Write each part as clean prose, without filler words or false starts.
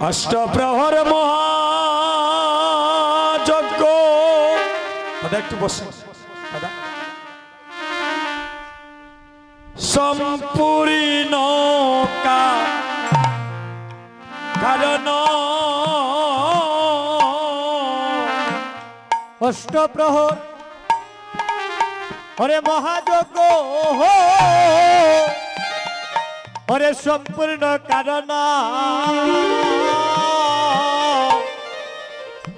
অষ্টপ্রহর মহাযজ্ঞ দাদা একটু বসে দাদা সম্পূর্ণ কারণ অষ্টপ্রহর ওরে মহাযজ্ঞ ওরে সম্পূর্ণ কারণ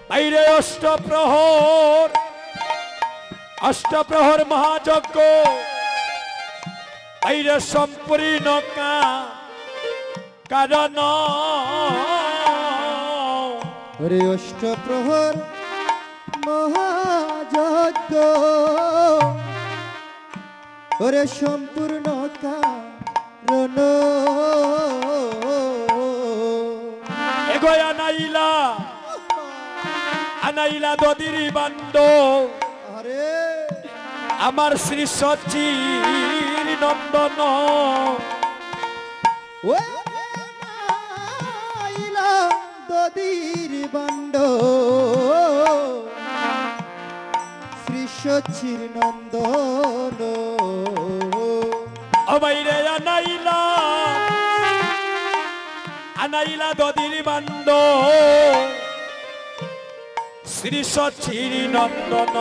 বাইরে অষ্টপ্রহর মহাযজ্ঞ বাইরে সম্পূর্ণ কারণ ওরে অষ্টপ্রহর মহাযজ্ঞ ওরে সম্পূর্ণ কারণ এগোয় আনাইলা দদির বান্ড আরে আমার শ্রী সচির নন্দন দদির বান্ড শ্রী সচির নন্দন অবাইরে আনাইলা দদির বান্ড শ্রী সচির নন্দন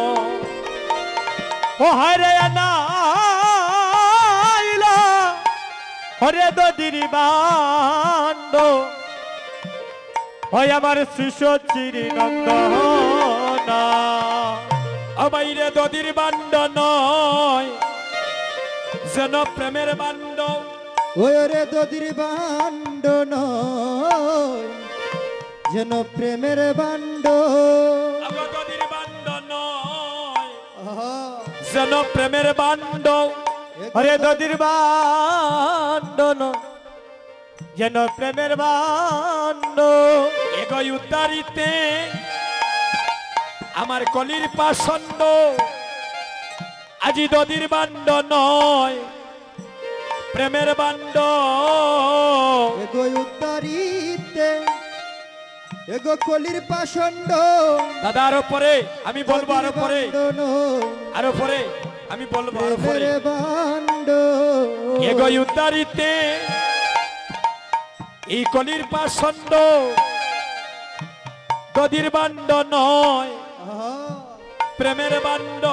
ও হায়রে আনাইলা হরে দদির বান্ড ওই আমার শ্রী সচির নন্দন অবাইরে দদির বান্ড নয় যেন প্রেমের বান্ড ওই রে দদির বান্ড নয় যেন প্রেমের বান্ড দদির বান্ড নয় যেন প্রেমের বান্ড হরে দদির বান্ড নয় যেন প্রেমের বান্ড এগোয় উদ্ধারিতে আমার কলির পাষণ্ড আজি দদির বান্ড নয় প্রেমের বান্ড এগো উদ্ধারিতে এগো কলির পাষণ্ড দাদা আরো পরে আমি বলবো আরো পরে আমি বলবো আরো পরে বান্ড এগোয় উদ্ধারিতে এই কলির পাষণ্ড দদির বান্ড নয় প্রেমের বান্ড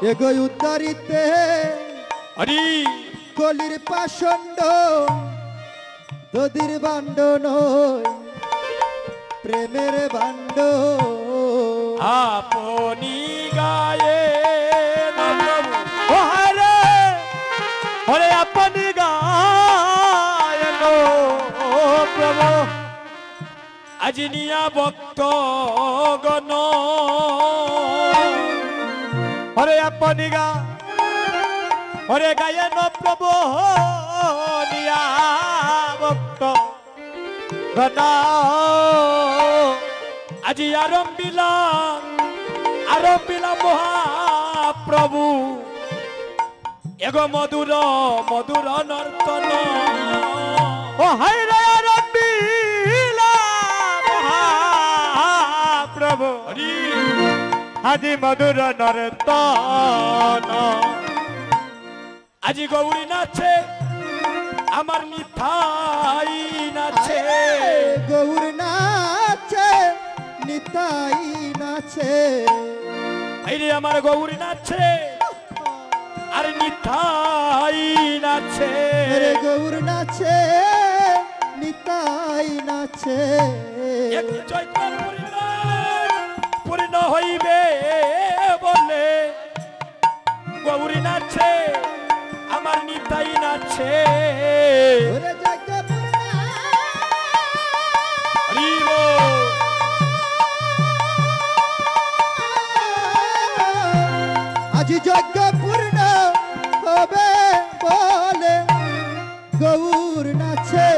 এগো উদ্ধারিতে হরি কলির পাষণ্ড দদির বান্ড নয় প্রেমের বান্ড আপনি গায়ে ও হরে হরে আপনি গায়ন প্রভু আজিনিয়া ভক্ত গণ হরে আপনি গা হরে গায়ন প্রভু নিয়া ভক্ত গণ আজি আরম্ভিলা মহাপ্রভু এগো মধুর নর্তন ও হায়রে আরম্ভিলা মহাপ্রভু আজি মধুর নর্তন আজি গৌরী নাচে আমার নিতাই নাচে গৌর নাচে নিতাই নাচে আইরে আমার গৌরী নাচে আর নিতাই নাচে রে গৌর নাচে নিতাই নাচে একটি চৈতন্য পূর্ণ হইবে বলে গৌরী নাচে আমার নিতাই নাচে আজি যজ্ঞ পূর্ণ হবে বলে গৌর নাচে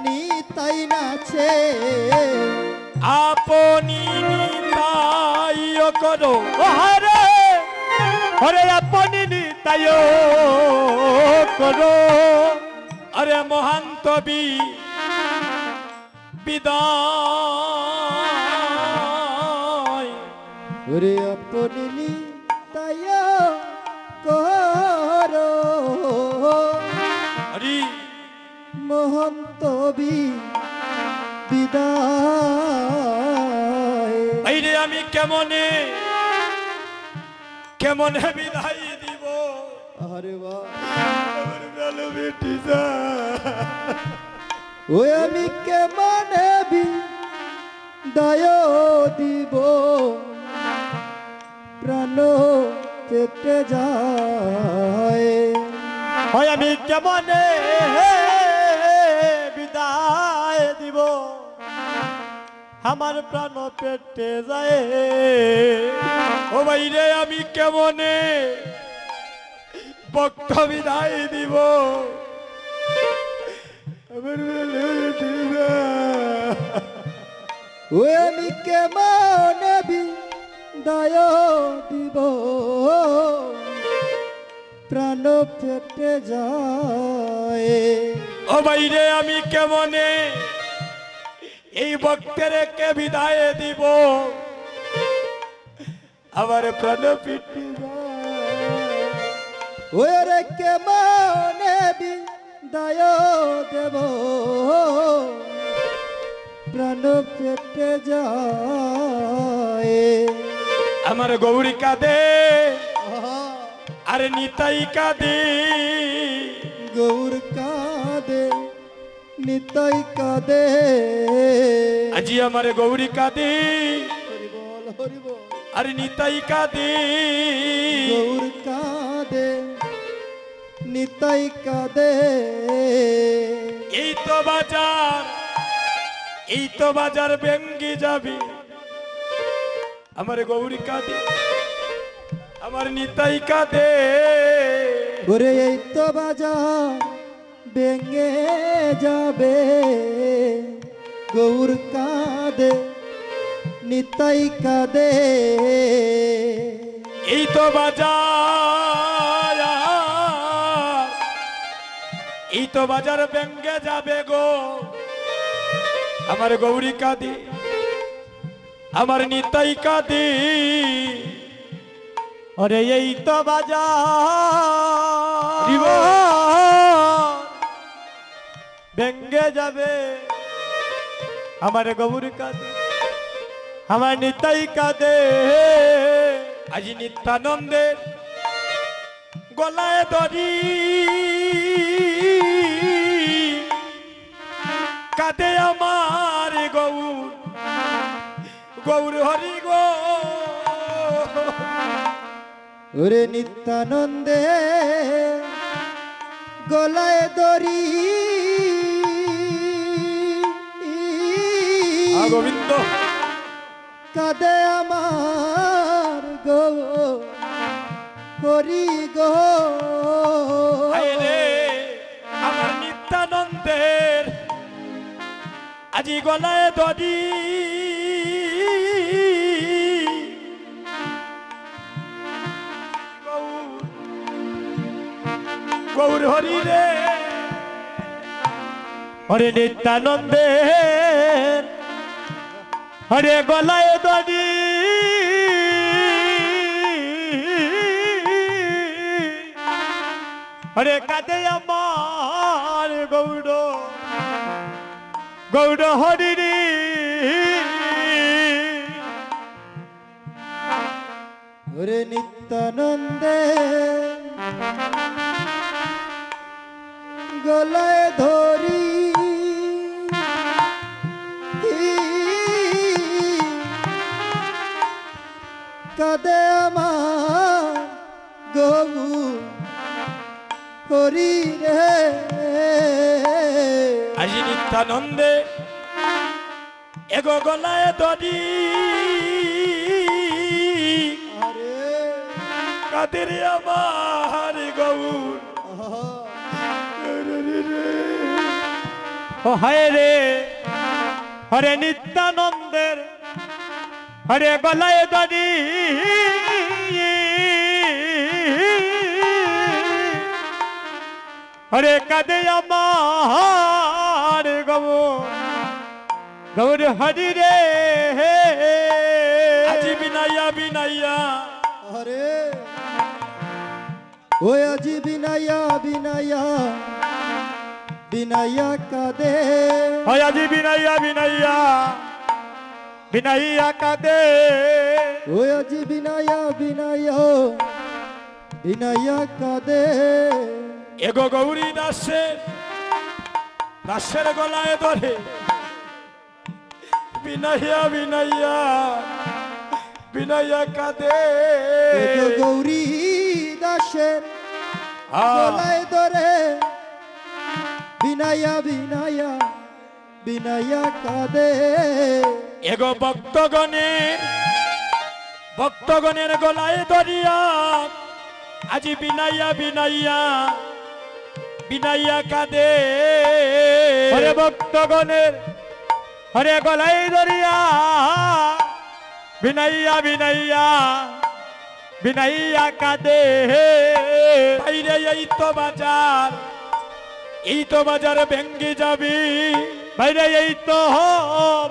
নিতাই নাচে আপনি নিতাই করো হরে হরে আপনি নিতাই করো अरे महान तबी বিদায় ওরে আপনি তাই করো হরি মহন্ত বিদায় আইরে আমি কেমনে কেমনে বিদায় দিব আরে বাহ আমার ভালো বেটি যা ওই আমি কেমনে বিদায় দিব প্রাণ পেটে যায় হয় আমি কেমনে বিদায় দিব আমার প্রাণ পেটে যায় ও বাইরে আমি কেমনে ভক্ত বিদায় দিব আমার ওই আমি কেমনে বিদায় দিব প্রাণ পেটে যায় ও বাইরে আমি কেমনে এই ভক্তের কে বিদায় দিব আমার প্রাণ পেটে ওই রে কেমনে বিদায় দেব প্রাণ পেটে যায় আমার গৌরী কাঁদে আরে নিতাই কাঁদে গৌর কাঁদে নিতাই কাঁদে আজি আমার গৌরী কাঁদে হরি বল হরি বল আরে নিতাই কাঁদে গৌর কাঁদে নিতাই কাঁদে এই তো বাজার ভেঙ্গে যাবে আমার গৌরী কাঁদে আমার নিতাই কাঁদে ওরে এই তো বাজার ভেঙে যাবে গৌর কাঁদে নিতাই কাঁদে এই তো বাজার ভেঙ্গে যাবে গো আমার গৌরী কাঁদে আমার নিতাই কাঁদে ওরে এই তো বাজার ভেঙ্গে যাবে আমার গৌরী কাঁদে আমার নিতাই কাঁদে আজি নিত্যানন্দের গলায় দড়ি কাঁদে আমার গৌর হরি গো ওরে নিত্যানন্দে গলায় দড়ি গোবিন্দ কাঁদে আমার গো হরি গো রে আমার নিত্যানন্দের আজি গলায় দড়ি গৌর হরি রে হরে নিত্যানন্দের হরে গলায় দড়ি হরে কাঁদে আমার গৌর হরি রে ওরে নিত্যানন্দে গলায় ধরি কাঁদে আমার গবু হরি রে আজি নিত্যানন্দে এগো গলায় দড়ি আরে কাঁদে রে আমার গৌর ও হায় রে হরে নিত্যানন্দের হরে গলায় দড়ি হরে কাঁদে আমার গৌর হরি রে আজি বিনাইয়া বিনাইয়া আরে ও আজি বিনাইয়া বিনাইয়া বিনাইয়া কাদে হয় আজি বিনাইয়া বিনাইয়া বিনাইয়া কাদে ও আজি বিনাইয়া বিনাইয়া বিনাইয়া কাদে এগো গৌরী দাসের দাসের গলায় ধরে বিনাইয়া বিনাইয়া বিনাইয়া কাঁদে এতো গৌরী দাসের গলায় ধরে বিনাইয়া বিনাইয়া বিনাইয়া কাদে এগো ভক্তগণের গলায় ধরিয়া আজি বিনাইয়া বিনাইয়া বিনাইয়া কাঁদে হরে ভক্তগণের হরে গলাই ধরিয়া বিনাইয়া বিনাইয়া বিনাইয়া কাঁদে বাইরে এই তো বাজার ভেঙ্গে যাবি বাইরে এই তো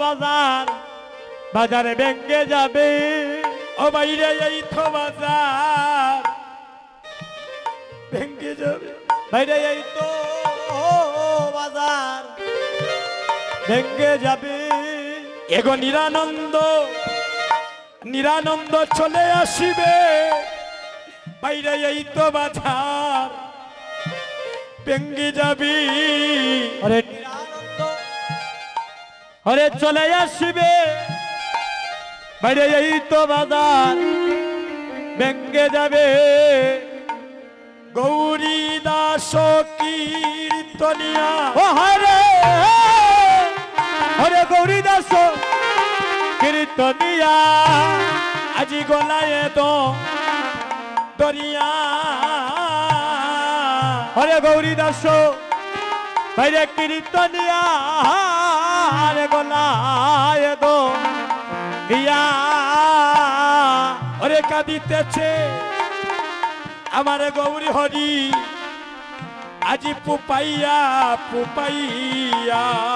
বাজার বাজারে ভেঙ্গে যাবে ও বাইরে এই তো বাজার ভেঙ্গে যাবে বাইরে এই তো বাজার ভেঙ্গে যাবে এগো নিরানন্দ চলে আসিবে বাইরে এই তো বাজার ভেঙ্গে যাবি হরে নিরানন্দ হরে চলে আসিবে বাইরে এই তো বাজার ভেঙ্গে যাবে গৌরী দাস কীর্তনিয়া ও হরে হরে গৌরী দাস কীর্তনিয়া আজি গলায় তো দরিয়া হরে গৌরী দাস বাইরে কীর্তনিয়া হরে গলায় দো ইয়া ওরে কাঁদিতেছে আমার গৌরী হরি আজি পুপাইয়া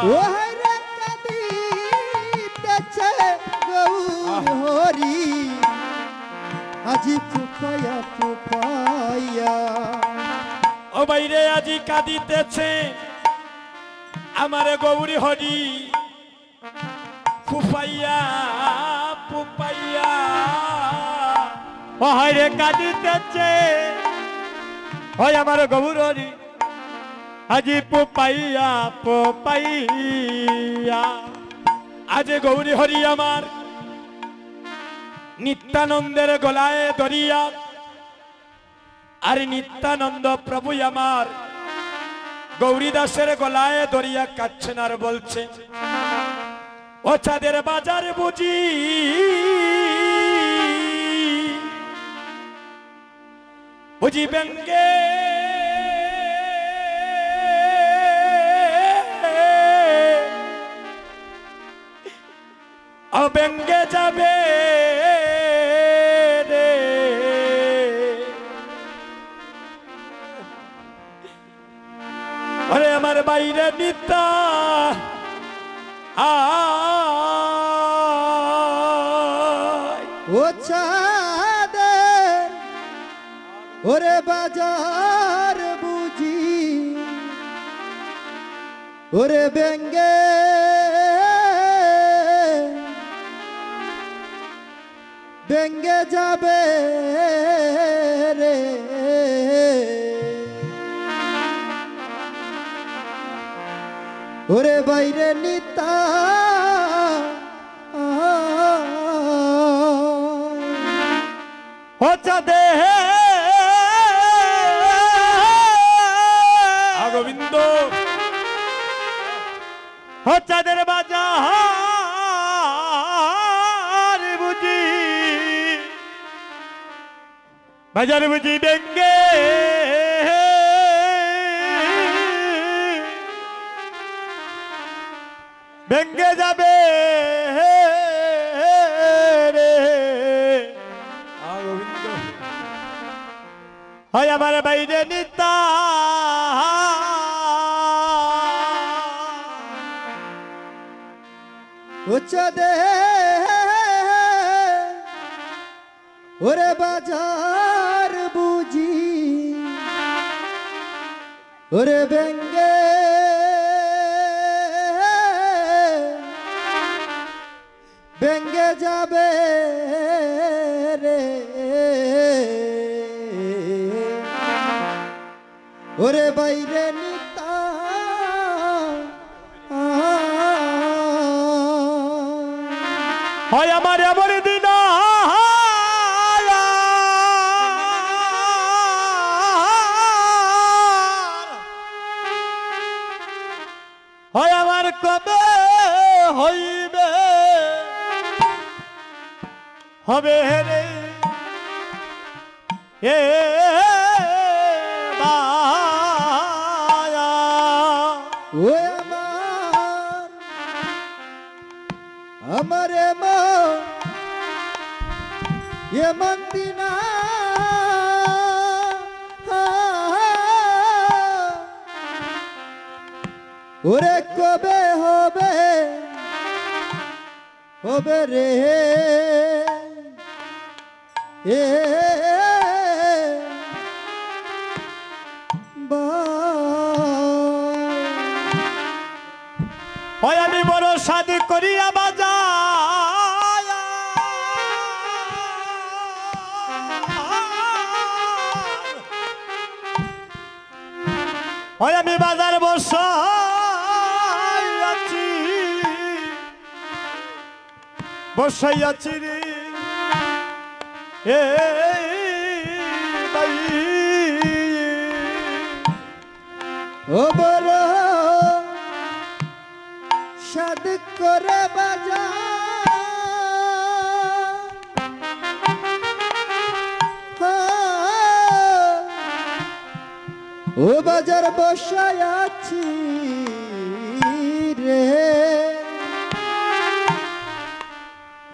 ও হায়রে কাঁদিতেছে গৌর হরি আজি ফুফায়া ফুফায়া ও বাইরে আজি কাঁদিতেছে আমার গৌরী হরি ফুফাইয়া ফুফাইয়া ও হায়রে কাঁদিতেছে হয় আমার গৌরী আজি পোপাইয়া পোপাইয়া আজ গৌরী হরি আমার নিত্যানন্দের গলায় ধরিয়া আর নিত্যানন্দ প্রভু আমার গৌরী দাসের গলায় ধরিয়া কাচ্ছেন আর বলছে ও চাঁদের বাজার বুঝি বুঝি ব্যঙ্গে অব্যঙ্গে যাবে রে ওরে আমার বাইরে নিতা ও চাঁদের ওরে বাজার বুঝি ওরে ব্যঙ্গে ব্যঙ্গে যাবে রে ওরে বাইরে নিতা হচ্ছে দে গোবিন্দ হচ্ছাদের বাজার বুঝি বাজার বুঝি ব্যঙ্গে ব্যঙ্গে যাবে রে গোবিন্দ হয় আমার বাইরে নিতা চাঁদে ওরে বাজার বুঝি ওরে ব্যঙ্গে ব্যঙ্গে যাবে রে ওরে বাইরে নিতা হয় আমার এমন দিন হয় আমার কবে হইবে হবে রে এ বায়া ও আমার এমন দিনা ওরে কবে হবে হবে রে এ হয় আমি বড় সাধ করিয়া বাজার হয় আমি বাজার বসাইয়াছি রে এ ভাই ও বড় সাদ করে বাজা ও বাজার বসায় আছি রে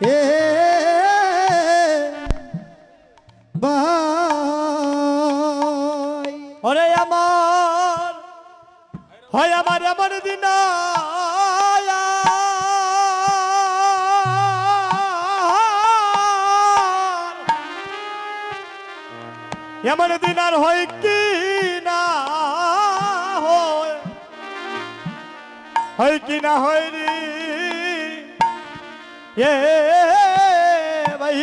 এ ভাই ওরে আমার হয় আমার এমন দিন এমন দিন আর হয় কি না হয় কি না হয় রে এ ভাই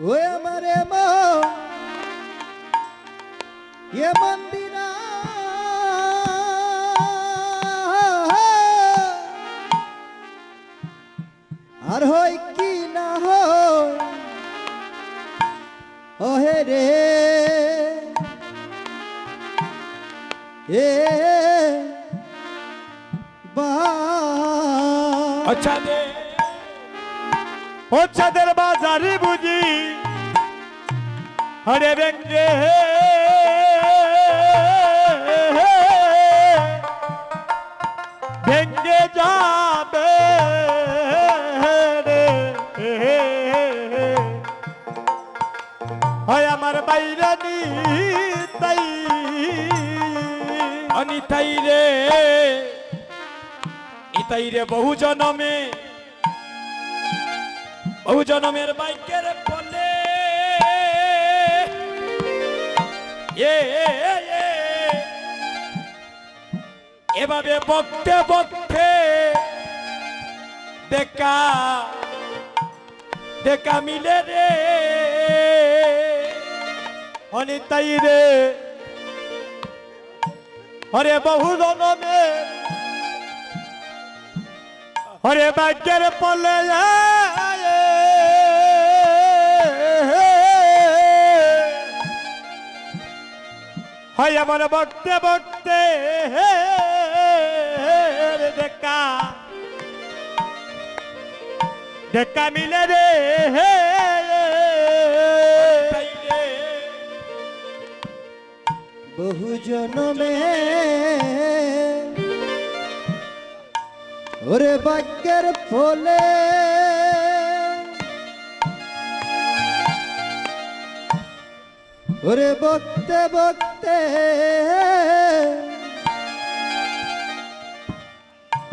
ও আমার এমন দিনা আর হয় কি না হয় ওহে রে এ আচ্ছা দে চাঁদের বাজারে বুঝি হরে ব্যঙ্গে ব্যঙ্গে যাবে রে হয় আমার বাইরে নিতাই অনিতাই রে নিতাই রে বহু জনমের বাইকের ফলে এভাবে বকতে বকতে দেখা মিলে রে অনিতাই রে হরে বহু জনমের হরে বাইকের ফলে হয় আমার বকতে বকতে দেখা মিলে রে বহু জনমে ওরে ভাগ্যের ফলে ওরে বকতে বকতে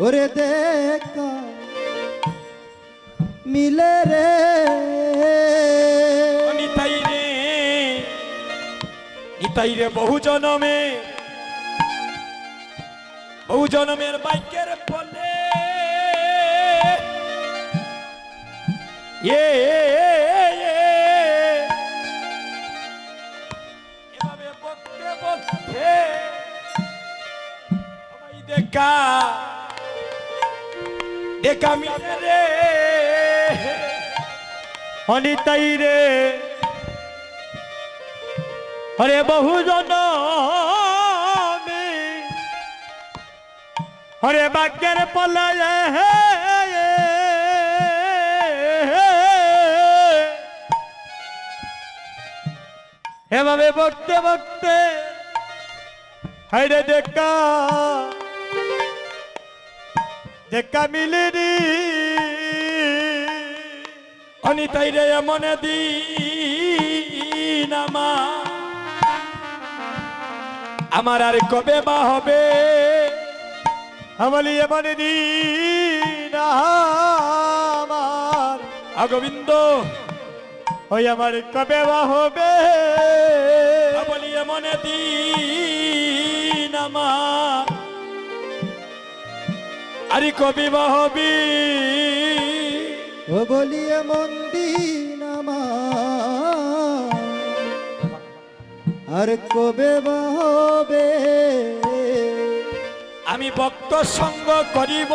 ওরে দেখা মিলে রে নিতাই রে বহু জনমের বাইকের ফলে এভাবে বকতে বকতে দেখা দেখা মিলে রে অনিতাই রে হরে বহু জনমে হরে বাক্যের পলায় এভাবে বকতে বকতে হাইরে দেখা দেখা মিলিনি অনিতাই রে এমন দিন আমার আর কবে বা হবে আমলি এমন দিন আমার গোবিন্দ ওই আমার কবে বা হবে বলি এমন দিন আমার আরে কবে বা হবে ও বলিয়ে মন্দির আমার আর কবে বা হবে আমি ভক্ত সঙ্গ করিব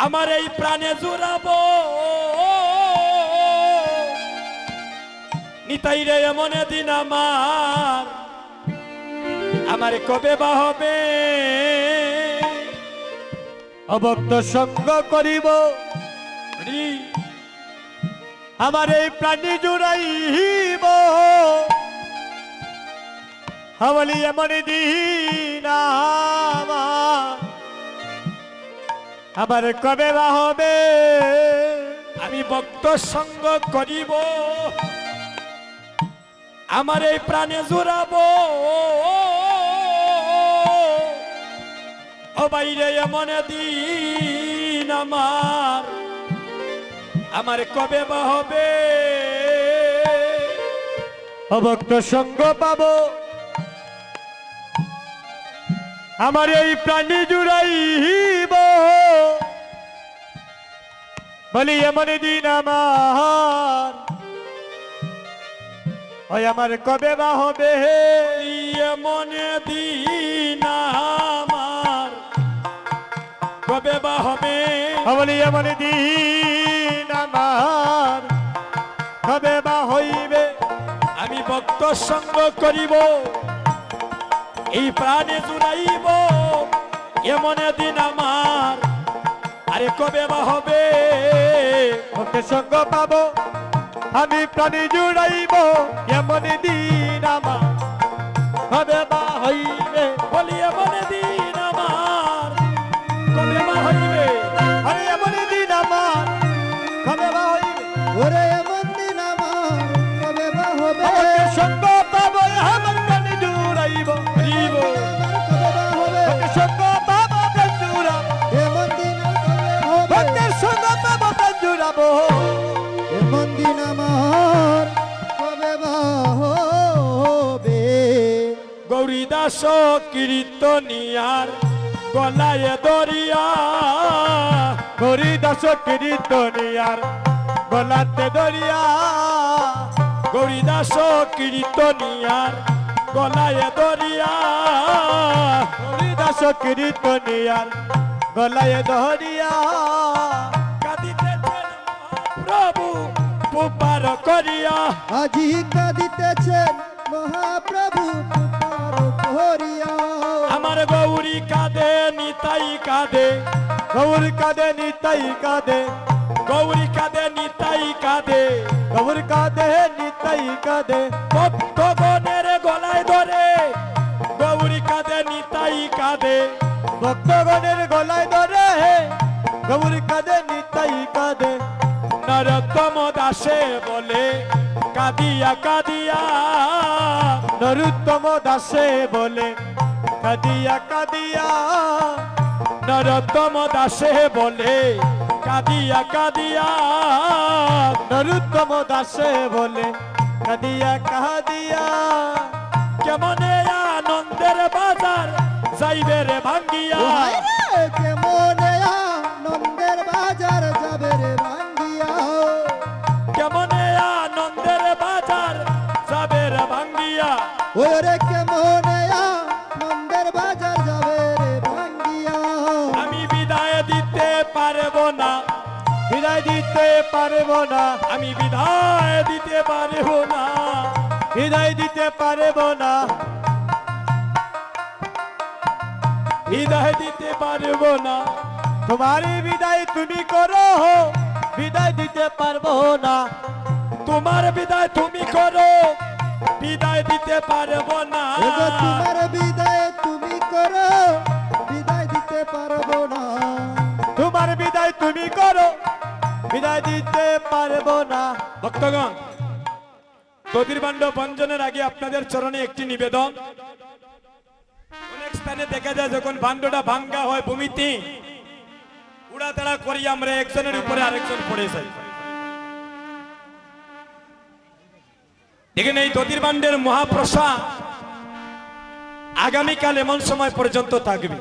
আমার এই প্রাণে জুড়াব নিতাই রে এমন দিন আমার কবে বা হবে অভক্ত সঙ্গ করিব আমার এই প্রাণী জুড়াইব আমলি এমন দিন আমার কবে বা হবে আমি ভক্ত সঙ্গ করিব আমার এই প্রাণে জুড়াব ও বাইরে এমন দিন আমার কবে বা হবে অভক্ত সঙ্গ পাবো আমার এই প্রাণী জুড়াইব বলি এমন দিন আমার ওই আমার কবে বা হবে এমন দিন আমার কবে বা হবে বলি এমন দিন আমার কবে বা হইবে আমি ভক্ত সঙ্গ করিব এই প্রাণে জুড়াইব এমন দিন আমার আরে কবে বা হবে ভক্তের সঙ্গ পাবো আমি প্রাণী জুড়াইব এমন দিন আমার কবে বা হইবে বলি এমন দিন আমার কবে বা হইবে আরে এমন দিন আমার কবে বা হইবে ওরে এমন দিন আমার কবে বা হবে ভক্তের সঙ্গ পাবো আমার প্রাণী জুড়াইব হইব কবে বা হবে ভক্তের সঙ্গ পাবো প্রাণ জুড়াবো এমন দিন কবে হবে ভক্তের সঙ্গ পাবো প্রাণ জুড়াবো এমন দিন আমার কবে বা হবে গৌরী দাস কীর্তনিয়ার গলায় দরিয়া গৌরী দাস কীর্তনিয়ার গলাতে দরিয়া গৌরী দাস কীর্তনিয়ার গলায় দরিয়া গৌরী দাস কীর্তনিয়ার গলায় দরিয়া কাঁদিতেছেন প্রভু পুপার করিয়া আজি কাঁদিতেছেন মহাপ্রভু পুকার করিয়া আমার গৌরী কাঁদে নিতাই কাঁদে গৌর কাঁদে নিতাই কাঁদে গৌরী কাঁদে নিতাই কাঁদে গৌর কাঁদে নিতাই কাঁদে ভক্তগণের গলায় ধরে গৌরী কাঁদে নিতাই কাঁদে ভক্তগণের গলায় ধরে গৌর কাঁদে নিতাই কাঁদে নরোত্তম দাসে বলে কাঁদিয়া কাঁদিয়া নরোত্তম দাসে বলে কাঁদিয়া কাঁদিয়া নরোত্তম দাসে বলে কাঁদিয়া কাঁদিয়া নরোত্তম দাসে বলে কাঁদিয়া কাঁদিয়া কেমনে আনন্দের বাজার যাইবে রে ভাঙ্গিয়া দোহাই রে কেমনে আনন্দের বাজার যাবে রে ভাঙ্গিয়া কেমনে আনন্দের বাজার যাবে রে ভাঙ্গিয়া ওরে কেমনে আনন্দের বাজার যাবে রে ভাঙ্গিয়া আমি বিদায় দিতে পারবো না বিদায় দিতে পারবো না আমি বিদায় দিতে পারবো না বিদায় দিতে পারবো না বিদায় দিতে পারবো না তোমারই বিদায় তুমি করো বিদায় দিতে পারবো না তোমার বিদায় তুমি করো বিদায় দিতে পারবো না এগো তোমার বিদায় তুমি করো বিদায় দিতে পারবো না তোমার বিদায় তুমি করো বিদায় দিতে পারবো না ভক্তগণ দধিরবান্ড বঞ্জনের আগে আপনাদের চরণে একটি নিবেদন অনেক স্থানে দেখা যায় যখন ভান্ডটা ভাঙ্গা হয় ভূমিতে উড়াতাড়া করি আমরা একজনের উপরে আরেকজন পড়ে যাই দেখেন এই দধিরবান্ডের মহাপ্রসাদ আগামীকাল এমন সময় পর্যন্ত থাকবে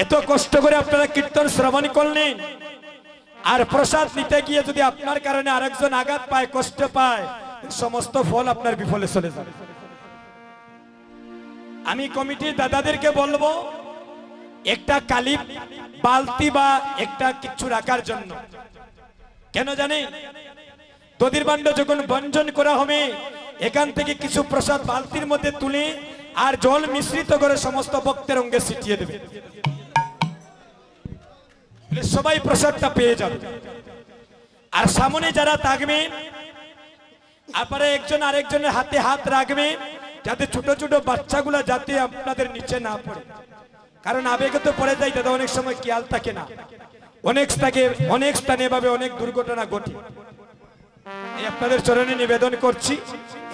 এত কষ্ট করে আপনারা কীর্তন শ্রবণ করলেন আর প্রসাদ নিতে গিয়ে যদি আপনার কারণে আরেকজন আঘাত পায় কষ্ট পায় সমস্ত ফল আপনার বিফলে চলে যাবে আমি কমিটির দাদাদেরকে বলবো একটা কালি বালতি বা একটা কিছু রাখার জন্য কেন জানেন দধিরবান্ড যখন বঞ্জন করা হবে এখান থেকে কিছু প্রসাদ বালতির মধ্যে তুলে আর জল মিশ্রিত করে সমস্ত ভক্তের অঙ্গে ছিটিয়ে দেবে সবাই প্রসাদটা পেয়ে যাবে আর সামনে যারা থাকবেন আপনারা একজন আরেকজনের হাতে হাত রাখবেন যাতে ছোট ছোট বাচ্চাগুলা যাতে আপনাদের নিচে না পড়ে কারণ আবেগে তো পড়ে যায় দাদা অনেক সময় খেয়াল থাকে না অনেক স্থানে এভাবে অনেক দুর্ঘটনা ঘটে এই আপনাদের চরণে নিবেদন করছি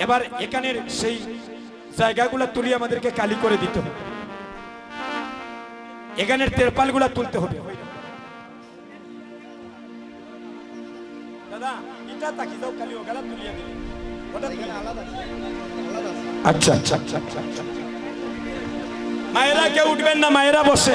এবার এখানের সেই জায়গাগুলা তুলি আমাদেরকে কালি করে দিতে হবে এখানের তেরপালগুলা তুলতে হবে দাদা এটা তাকি দাও কালি ওগুলা তুলিয়ে দিলে আচ্ছা আচ্ছা আচ্ছা আচ্ছা মায়েরা কেউ উঠবেন না মায়েরা বসে